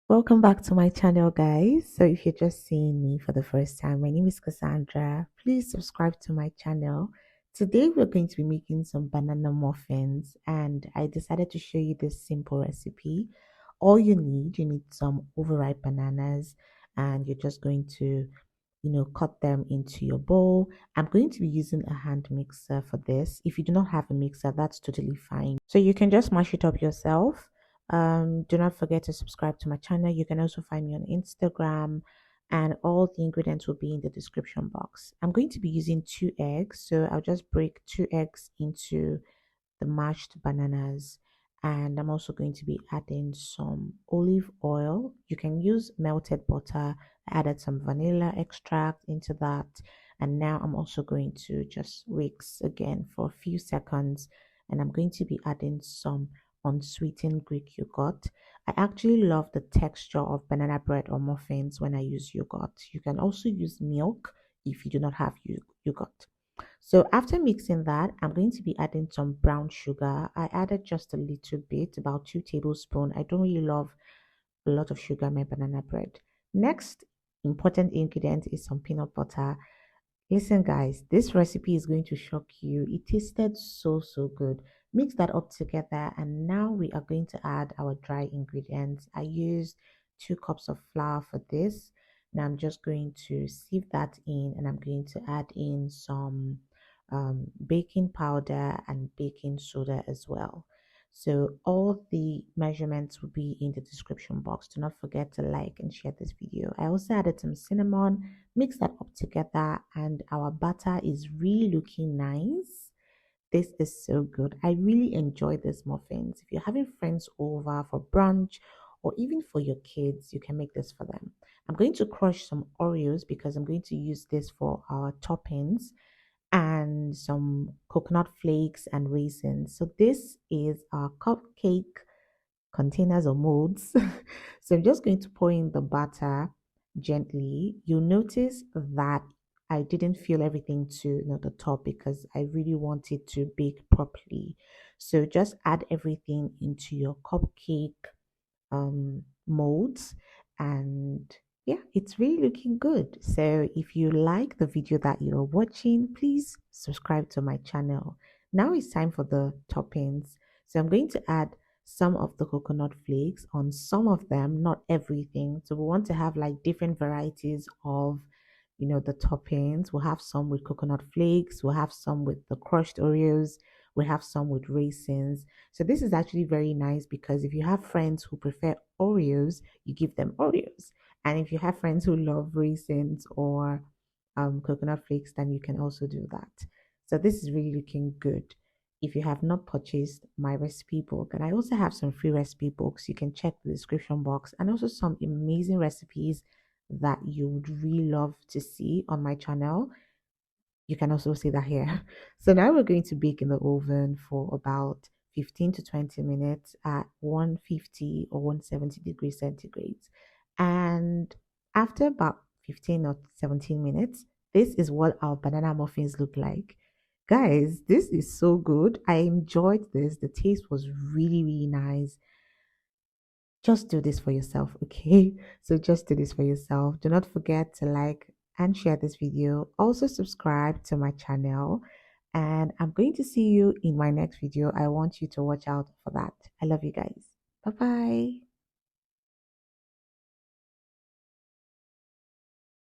Welcome back to my channel, guys. So if you're just seeing me for the first time, my name is Cassandra. Please subscribe to my channel. Today we're going to be making some banana muffins, and I decided to show you this simple recipe. All you need some overripe bananas, and you're just going to cut them into your bowl. I'm going to be using a hand mixer for this. If you do not have a mixer, that's totally fine. So you can just mash it up yourself. Do not forget to subscribe to my channel. You can also find me on Instagram, and all the ingredients will be in the description box. I'm going to be using 2 eggs, so I'll just break 2 eggs into the mashed bananas, and I'm also going to be adding some olive oil. You can use melted butter. I added some vanilla extract into that, and now I'm also going to just whisk again for a few seconds, and I'm going to be adding some unsweetened Greek yogurt. I actually love the texture of banana bread or muffins when I use yogurt. You can also use milk if you do not have yogurt. So after mixing that, I'm going to be adding some brown sugar. I added just a little bit, about 2 tablespoons. I don't really love a lot of sugar in my banana bread. Next important ingredient is some peanut butter. Listen, guys, this recipe is going to shock you. It tasted so good. Mix that up together, and now we are going to add our dry ingredients. I used 2 cups of flour for this. Now I'm just going to sieve that in, and I'm going to add in some baking powder and baking soda as well. So all the measurements will be in the description box. Do not forget to like and share this video. I also added some cinnamon. Mix that up together, and our batter is really looking nice. This is so good. I really enjoy these muffins. If you're having friends over for brunch or even for your kids, you can make this for them. I'm going to crush some Oreos because I'm going to use this for our toppings, and some coconut flakes and raisins. So this is our cupcake containers or molds. So I'm just going to pour in the batter gently. You'll notice that I didn't fill everything to the top because I really want it to bake properly. So just add everything into your cupcake molds, and yeah, it's really looking good. So if you like the video that you're watching, please subscribe to my channel. Now it's time for the toppings. So I'm going to add some of the coconut flakes on some of them, not everything. So we want to have like different varieties of the toppings. We'll have some with coconut flakes, we'll have some with the crushed Oreos, we have some with raisins. So this is actually very nice because if you have friends who prefer Oreos, you give them Oreos. And if you have friends who love raisins or coconut flakes, then you can also do that. So this is really looking good. If you have not purchased my recipe book, and I also have some free recipe books, you can check the description box, and also some amazing recipes that you would really love to see on my channel. You can also see that here. So now we're going to bake in the oven for about 15 to 20 minutes at 150 or 170 degrees centigrade. And after about 15 or 17 minutes, this is what our banana muffins look like. Guys, this is so good. I enjoyed this. The taste was really nice. Just do this for yourself, okay? So just do this for yourself. Do not forget to like and share this video. Also subscribe to my channel, and I'm going to see you in my next video. I want you to watch out for that. I love you guys. Bye bye.